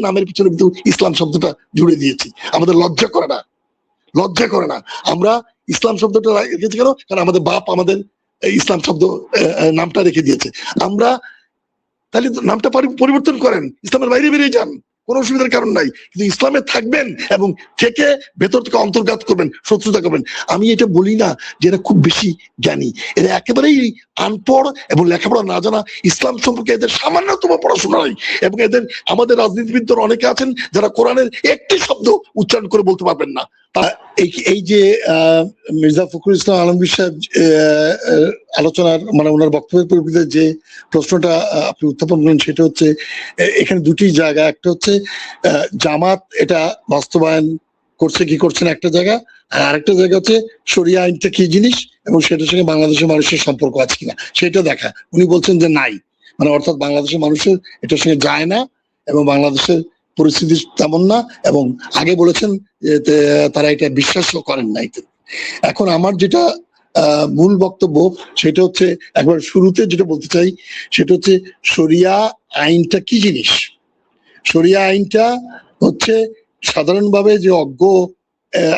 নামের পিছনে কিন্তু ইসলাম শব্দটা জুড়ে দিয়েছি। আমাদের লজ্জা করে না, লজ্জা করে না। আমরা ইসলাম শব্দটা রেখেছি কেন? কারণ আমাদের বাপ আমাদের ইসলাম শব্দ নামটা রেখে দিয়েছে। আমরা তাহলে নামটা পরিবর্তন করেন, ইসলামের বাইরে বেরিয়ে যান, কোনো অসুবিধার কারণ নাই, কিন্তু ইসলামে থাকবেন এবং থেকে ভেতর থেকে অন্তর্ঘাত করবেন, শত্রুতা করবেন। আমি এটা বলি না যে এরা খুব বেশি জ্ঞানী, এরা একেবারেই আনপড় এবং লেখাপড়া না জানা। ইসলাম সম্পর্কে এদের সামান্যতম পড়াশোনা নাই, এবং এদের আমাদের রাজনীতিবিদদের অনেকে আছেন যারা কোরআনের একটি শব্দ উচ্চারণ করে বলতে পারবেন না। এই যে মির্জা ফখরুল ইসলাম আলমগীর সাহেব আলোচনার মানে ওনার বক্তব্যের পরিপ্রেক্ষিতে যে প্রশ্নটা আপনি উত্থাপন করেন সেটা হচ্ছে এখানে দুটি জায়গা। একটা হচ্ছে জামাত এটা বাস্তবায়ন করছে কি করছে না একটা জায়গা, আর আরেকটা জায়গা হচ্ছে শরিয়া আইনটা কি জিনিস এবং সেটার সঙ্গে বাংলাদেশের মানুষের সম্পর্ক আছে কিনা সেটা দেখা। উনি বলছেন যে নাই, মানে অর্থাৎ বাংলাদেশের মানুষের এটার সঙ্গে যায় না এবং বাংলাদেশের পরিস্থিতি তেমন না, এবং আগে বলেছেন যে তারা এটা বিশ্বাসও করেন নাই। এখন আমার যেটা মূল বক্তব্য সেটা হচ্ছে একবার শুরুতে যেটা বলতে চাই সেটা হচ্ছে শরিয়া আইনটা কি জিনিস। শরিয়া আইনটা হচ্ছে সাধারণভাবে যে অজ্ঞ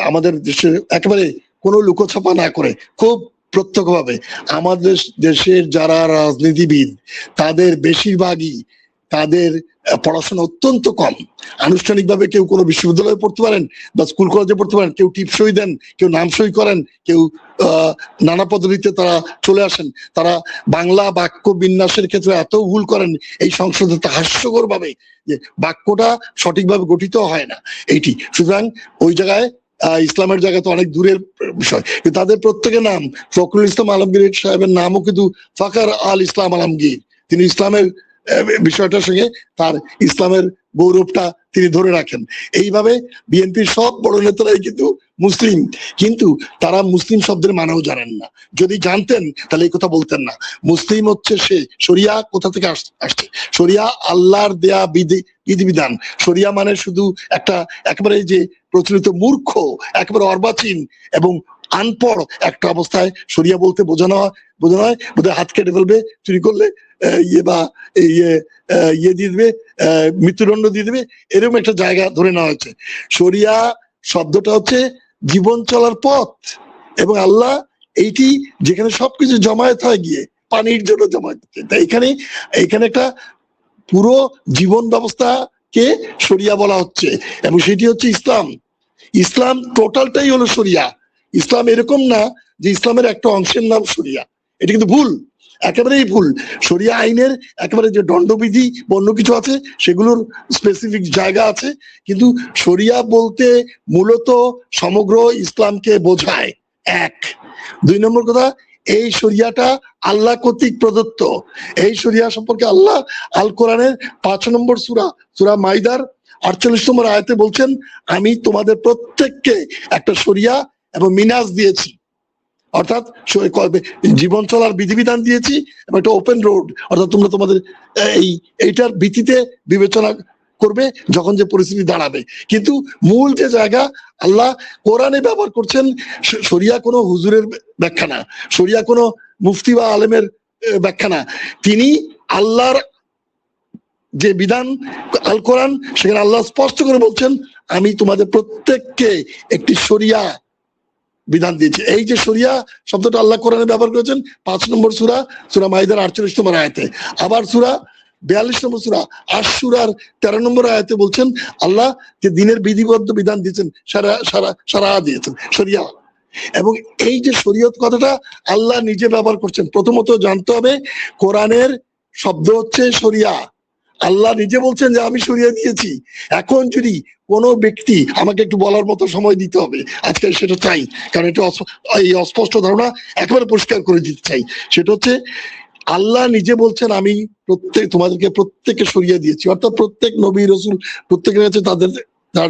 আমাদের দেশে একেবারে কোনো লুকোছাপা না করে খুব প্রত্যক্ষভাবে আমাদের দেশের যারা রাজনীতিবিদ তাদের বেশিরভাগই তাদের পড়াশোনা অত্যন্ত কম। আনুষ্ঠানিকভাবে কেউ কোনো বিশ্ববিদ্যালয়ে পড়তে পারেন বা স্কুল কলেজে পড়তে পারেন, কেউ টিপসই দেন, কেউ নামসই করেন, কেউ নানা পদ্ধতিতে তারা চলে আসেন। তারা বাংলা বাক্য বিন্যাসের ক্ষেত্রে এত ভুল করেন এই সংসদে হাস্যকর ভাবে যে বাক্যটা সঠিকভাবে গঠিত হয় না এইটি। সুতরাং ওই জায়গায় ইসলামের জায়গা তো অনেক দূরের বিষয়, কিন্তু তাদের প্রত্যেকের নাম ফখরুল ইসলাম আলমগীর সাহেবের নামও কিন্তু ফখর আল ইসলাম আলমগীর। তিনি ইসলামের বিষয়টার সঙ্গে তার ইসলামের গৌরবটা তিনি ধরে রাখেন। এইভাবে বিএনপির সব বড় নেতারাই কিন্তু মুসলিম, কিন্তু তারা মুসলিম শব্দের মানেও জানেন না। যদি জানতেন তাহলে এই কথা বলতেন না। মুসলিম হচ্ছে সে, শরিয়া কোথা থেকে আসছে? শরিয়া আল্লাহর দেয়া বিধিবিধান। শরিয়া মানে শুধু একটা একেবারে যে প্রচলিত মূর্খ, একেবারে অর্বাচীন এবং আনপড় একটা অবস্থায় শরিয়া বলতে বোঝানো হয় বোধহয় হাত কেটে ফেলবে, চুরি করলে ইয়ে দিয়ে দেবে, মৃত্যুদণ্ড দিয়ে দেবে, এরকম একটা জায়গা ধরে নেওয়া হয়েছে। শরিয়া শব্দটা হচ্ছে জীবন চলার পথ, এবং আল্লাহ এইটি যেখানে সবকিছু জমায়েত হয় গিয়ে পানির জন্য জমায়েত হচ্ছে, তাই এখানে একটা পুরো জীবন ব্যবস্থাকে শরিয়া বলা হচ্ছে, এবং সেটি হচ্ছে ইসলাম। ইসলাম টোটালটাই হলো শরিয়া। ইসলাম এরকম না যে ইসলামের একটা অংশের নাম শরিয়া, এটা কিন্তু ভুল, একেবারেই ভুল। শরিয়া আইনের একেবারে যে দণ্ডবিধি অন্য কিছু আছে সেগুলোর স্পেসিফিক জায়গা আছে, কিন্তু শরিয়া বলতে মূলত সমগ্র ইসলামকে বোঝায়। এক। দুই নম্বর কথা, এই শরিয়াটা আল্লাহ কর্তৃক প্রদত্ত। এই শরিয়া সম্পর্কে আল্লাহ আল কোরআনের 5 নম্বর সূরা মাইদার 48 নম্বর আয়াতে বলছেন, আমি তোমাদের প্রত্যেককে একটা শরিয়া এবং মিনাজ দিয়েছি, অর্থাৎ জীবন চলার বিধিবিধান দিয়েছি এবং একটা ওপেন রোড, অর্থাৎ তোমরা তোমাদের এইটার ভিত্তিতে বিবেচনা করবে যখন যে পরিস্থিতি দাঁড়াবে। কিন্তু মূল যে জায়গা আল্লাহ কোরআনে ব্যবহার করছেন, শরিয়া কোনো হুজুরের ব্যাখ্যা না, শরিয়া কোনো মুফতি বা আলেমের ব্যাখ্যা না। তিনি আল্লাহর যে বিধান আল কোরআন, সেখানে আল্লাহ স্পষ্ট করে বলছেন, আমি তোমাদের প্রত্যেককে একটি শরিয়া বিধান দিয়েছি। এই যে শরিয়া শব্দটা আল্লাহ কোরআনে ব্যবহার করেছেন 5 নম্বর সূরা মাইদার 48 নম্বর আয়াতে। আবার 42 নম্বর সূরা আশ-শূরার 13 নম্বর আয়াতে বলছেন আল্লাহ যে দিনের বিধিবদ্ধ বিধান দিয়েছেন, সারা দিয়েছেন শরিয়া। এবং এই যে শরীয়ত কথাটা আল্লাহ নিজে ব্যবহার করছেন। প্রথমত জানতে হবে কোরআনের শব্দ হচ্ছে শরিয়া, আল্লাহ নিজে বলছেন যে আমি শরিয়া দিয়েছি। এখন যদি কোনো ব্যক্তি, আমাকে একটু বলার মতো সময় দিতে হবে আজকে, সেটা চাই, কারণ এটা এই অস্পষ্ট ধারণা একেবারে পরিষ্কার করে দিতে চাই। সেটা হচ্ছে আল্লাহ নিজে বলছেন আমি তোমাদেরকে প্রত্যেককে শরিয়া দিয়েছি, অর্থাৎ প্রত্যেক নবী রাসূল প্রত্যেকের কাছে তাদের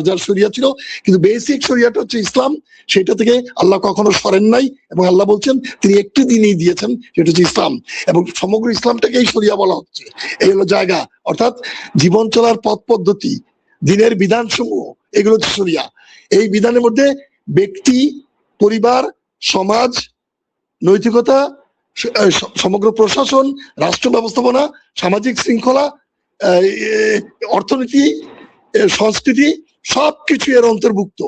যার শরিয়া ছিল, কিন্তু বেসিক শরিয়াটা হচ্ছে ইসলাম। সেটা থেকে আল্লাহ কখনো সরেন নাই, এবং আল্লাহ বলছেন তিনি একটি দিনই দিয়েছেন, সেটা হচ্ছে ইসলাম, এবং সমগ্র ইসলামটাকেই শরিয়া বলা হচ্ছে। এই হলো জায়গা, অর্থাৎ জীবন চলার পথ পদ্ধতি, দিনের বিধান সমূহ, এগুলো হচ্ছে শরিয়া। এই বিধানের মধ্যে ব্যক্তি, পরিবার, সমাজ, নৈতিকতা, সমগ্র প্রশাসন, রাষ্ট্র ব্যবস্থাপনা, সামাজিক শৃঙ্খলা, অর্থনীতি সংস্কৃতি সবকিছু এর অন্তর্ভুক্ত,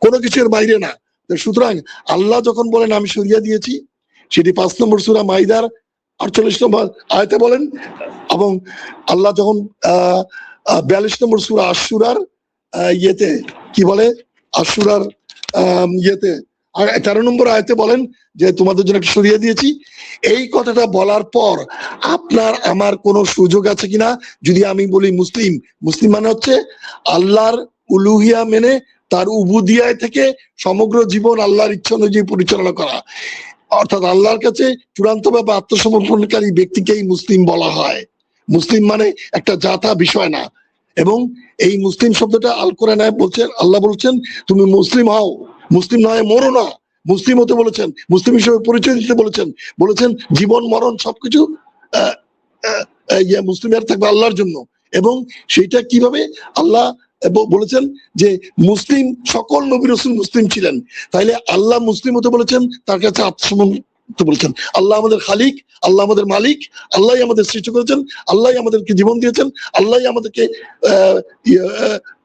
কোনো কিছু এর বাইরে না। সুতরাং আল্লাহ যখন বলেন আমি শরিয়া দিয়েছি, সেটি 5 নম্বর সূরা মাইদার 48 নম্বর আয়াতে বলেন, এবং আল্লাহ যখন 42 নম্বর সূরা আশুরার ইয়েতে কি বলে, আশুরার ইয়েতে 13 নম্বর আয়াতে বলেন যে তোমাদের জন্য একটা শরিয়া দিয়েছি। এই কথাটা বলার পর আপনার আমার কোনো সুযোগ আছে কিনা? যদি আমি বলি মুসলিম, মুসলিম মানে হচ্ছে আল্লাহর উলুহিয়া মেনে তার উবুদিয়ায় থেকে সমগ্র জীবন আল্লাহর ইচ্ছা অনুযায়ী পরিচালনা করা, অর্থাৎ আল্লাহর কাছে চূড়ান্তভাবে আত্মসমর্পণকারী ব্যক্তিকেই মুসলিম বলা হয়। মুসলিম মানে একটা জাতা বিষয় না। এবং এই মুসলিম শব্দটা আল কোরআনে বলছেন, আল্লাহ বলছেন তুমি মুসলিম হও, মুসলিম নয় মরো না, মুসলিম হতে বলেছেন, মুসলিম হিসেবে পরিচয় দিতে বলেছেন, বলেছেন জীবন মরণ সবকিছু মুসলিমের থাকবে আল্লাহর জন্য। এবং সেইটা কিভাবে আল্লাহ বলেছেন যে মুসলিম সকল নবী রাসূল মুসলিম ছিলেন, তাইলে আল্লাহ মুসলিম হতে বলেছেন, তার কাছে আত্মসমর্পণ বলেছেন। আল্লাহ আমাদের খালিক, আল্লাহ আমাদের মালিক, আল্লাহ আমাদের সৃষ্টি করেছেন, আল্লাহ আমাদেরকে জীবন দিয়েছেন, আল্লাহ আমাদেরকে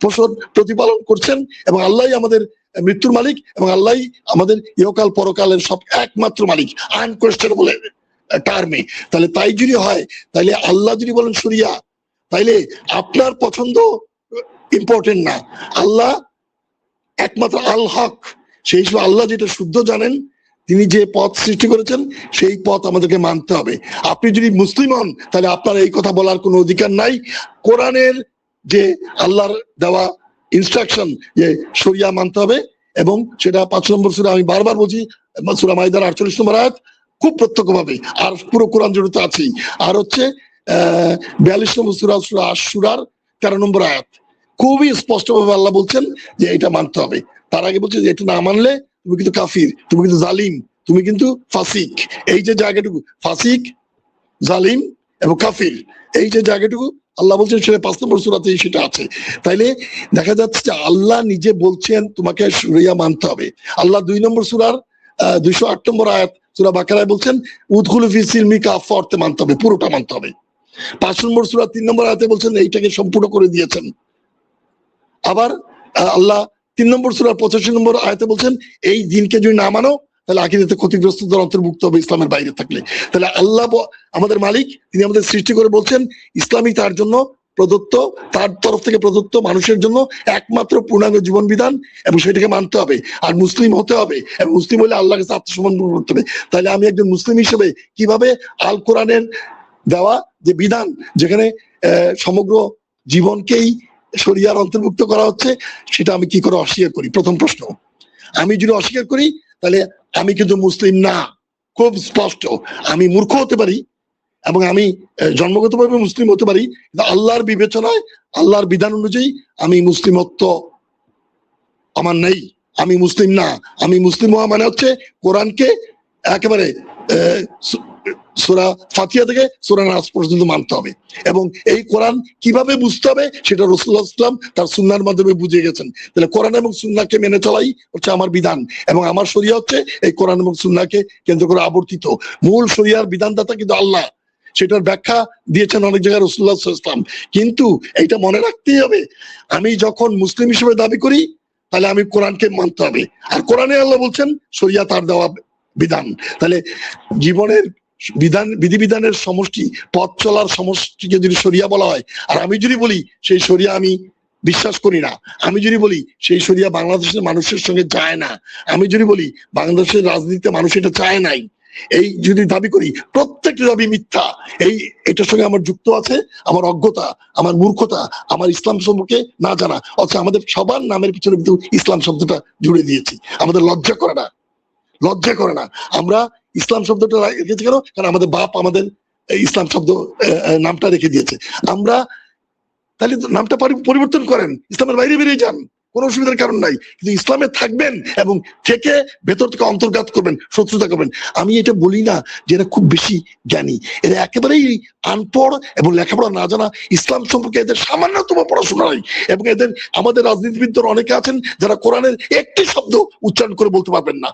পোষণ প্রতিপালন করছেন, এবং আল্লাহ আমাদের মৃত্যুর মালিক, এবং আল্লাহ আমাদের ইহকাল পরকালের সব একমাত্র মালিক, আনকোয়েশ্চেনেবল টার্মে। তাহলে তাই যদি হয়, তাইলে আল্লাহ যদি বলেন শরিয়া, তাইলে আপনার পছন্দ ইম্পর্টেন্ট না, আল্লাহ একমাত্র আল হক, সেই হিসেবে আল্লাহ যেটা শুদ্ধ জানেন, তিনি যে পথ সৃষ্টি করেছেন সেই পথ আমাদেরকে মানতে হবে। আপনি যদি মুসলিম হন, তাহলে আপনার এই কথা বলার কোনো অধিকার নাই। কোরআনের যে আল্লাহর দেওয়া ইনস্ট্রাকশন যে শরিয়া মানতে হবে, এবং সেটা 5 নম্বর সূরা, আমি বারবার বলছি, সূরা মাইদার 48 নম্বর আয়াত খুব প্রত্যক্ষভাবে, আর পুরো কোরআন জড়িত আছেই। আর হচ্ছে 42 নম্বর সূরা, সূরা আশুরার 13 নম্বর আয়াত, খুবই স্পষ্টভাবে আল্লাহ বলছেন যে এটা মানতে হবে। তার আগে বলছে যে এটা না মানলে তুমি কিন্তু কাফির, তুমি কিন্তু জালিম, তুমি কিন্তু ফাসিক। এই যে জায়গাটুকু ফাসিক, জালিম এবং কাফির, এই যে জায়গাটুকু আল্লাহ বলছেন, সেটা 5 নম্বর সূরাতেই সেটা আছে। তাইলে দেখা যাচ্ছে যে আল্লাহ নিজে বলছেন তোমাকে শরিয়া মানতে হবে। আল্লাহ 2 নম্বর সূরার 208 নম্বর আয়াত সূরা বাকারায় বলছেন উদখুলু ফি সিলমি কাফা, অর্থে মানতে হবে, পুরোটা মানতে হবে। 5 নম্বর সূরা 3 নম্বর আয়াতে বলছেন এইটাকে সম্পূর্ণ করে দিয়েছেন। আবার আল্লাহ 3 নম্বর সূরা 85 নম্বর আয়াতে বলছেন এই দিনকে যদি না মানো, তাহলে আখিরাতে ক্ষতিগ্রস্তদের অন্তর্ভুক্ত হবে ইসলামের বাইরে থাকলে। তাহলে আল্লাহ আমাদের মালিক, তিনি আমাদের সৃষ্টি করে বলছেন ইসলামই তার জন্য প্রদত্ত, তার তরফ থেকে প্রদত্ত মানুষের জন্য একমাত্র পূর্ণাঙ্গ জীবন বিধান, এবং সেটাকে মানতে হবে আর মুসলিম হতে হবে, এবং মুসলিম হলে আল্লাহর কাছে আত্মসমর্পণ করতে হবে। তাহলে আমি একজন মুসলিম হিসেবে কিভাবে আল কোরআনের দেওয়া যে বিধান, যেখানে সমগ্র জীবনকেই শরিয়ার অন্তর্ভুক্ত করা হচ্ছে, সেটা আমি কি করে অস্বীকার করি? প্রথম প্রশ্ন। আমি যদি অস্বীকার করি, তাহলে আমি কিন্তু মুসলিম না, খুব স্পষ্ট। আমি মূর্খ হতে পারি এবং আমি জন্মগতভাবে মুসলিম হতে পারি, কিন্তু আল্লাহর বিবেচনায়, আল্লাহর বিধান অনুযায়ী আমি মুসলিমত্ব আমার নেই, আমি মুসলিম না। আমি মুসলিম হওয়া মানে হচ্ছে কোরআনকে একেবারে সূরা ফাতিহা থেকে সূরা নাস পর্যন্ত মানতে হবে, এবং এই কোরআন কিভাবে বুঝতে হবে সেটা রাসূলুল্লাহ সাল্লাল্লাহু আলাইহি ওয়াসাল্লাম তার সুন্নাহর মাধ্যমে বুঝিয়ে গেছেন। তাহলে কোরআন এবং সুন্নাহকে মেনে চলাই হচ্ছে আমার বিধান, এবং আমার শরিয়া হচ্ছে এই কোরআন এবং সুন্নাহকে কেন্দ্র করে আবর্তিত। মূল শরিয়ার বিধানদাতা কিন্তু আল্লাহ, সেটার ব্যাখ্যা দিয়েছেন অনেক জায়গায় রাসূলুল্লাহ সাল্লাল্লাহু আলাইহি ওয়াসাল্লাম। কিন্তু এইটা মনে রাখতেই হবে, আমি যখন মুসলিম হিসেবে দাবি করি, তাহলে আমি কোরআনকে মানতে হবে, আর কোরআনে আল্লাহ বলছেন শরিয়া তার দেওয়া বিধান। তাহলে জীবনের বিধান, বিধিবিধানের সমষ্টি, পথ চলার সমষ্টিকে যদি শরিয়া বলা হয়, আর আমি যদি বলি সেই শরিয়া আমি বিশ্বাস করি না, আমি যদি বলি সেই শরিয়া বাংলাদেশের মানুষের সঙ্গে যায় না, আমি যদি বলি বাংলাদেশের রাজনীতিতে মানুষ এটা চায় নাই, এই যদি দাবি করি, প্রত্যেকটা দাবি মিথ্যা। এটার সঙ্গে আমার যুক্ত আছে আমার অজ্ঞতা, আমার মূর্খতা, আমার ইসলাম সম্পর্কে না জানা। অথচ আমাদের সবার নামের পিছনে কিন্তু ইসলাম শব্দটা জুড়ে দিয়েছি। আমাদের লজ্জা করে না, লজ্জা করে না। আমরা ইসলাম শব্দটা রেখেছি কেন? কারণ আমাদের বাপ আমাদের ইসলাম শব্দ নামটা রেখে দিয়েছে। আমরা তাহলে নামটা পরিবর্তন করেন, ইসলামের বাইরে বেরিয়ে যান, কোনো অসুবিধার কারণ নাই, কিন্তু ইসলামে থাকবেন এবং থেকে ভেতর থেকে অন্তর্ঘাত করবেন, শত্রুতা করবেন। আমি এটা বলি না যে এরা খুব বেশি জ্ঞানী, এরা একেবারেই আনপড় এবং লেখাপড়া না জানা। ইসলাম সম্পর্কে এদের সামান্যতম পড়াশোনা নাই, এবং এদের আমাদের রাজনীতিবিদদের অনেকে আছেন যারা কোরআনের একটি শব্দ উচ্চারণ করে বলতে পারবেন না।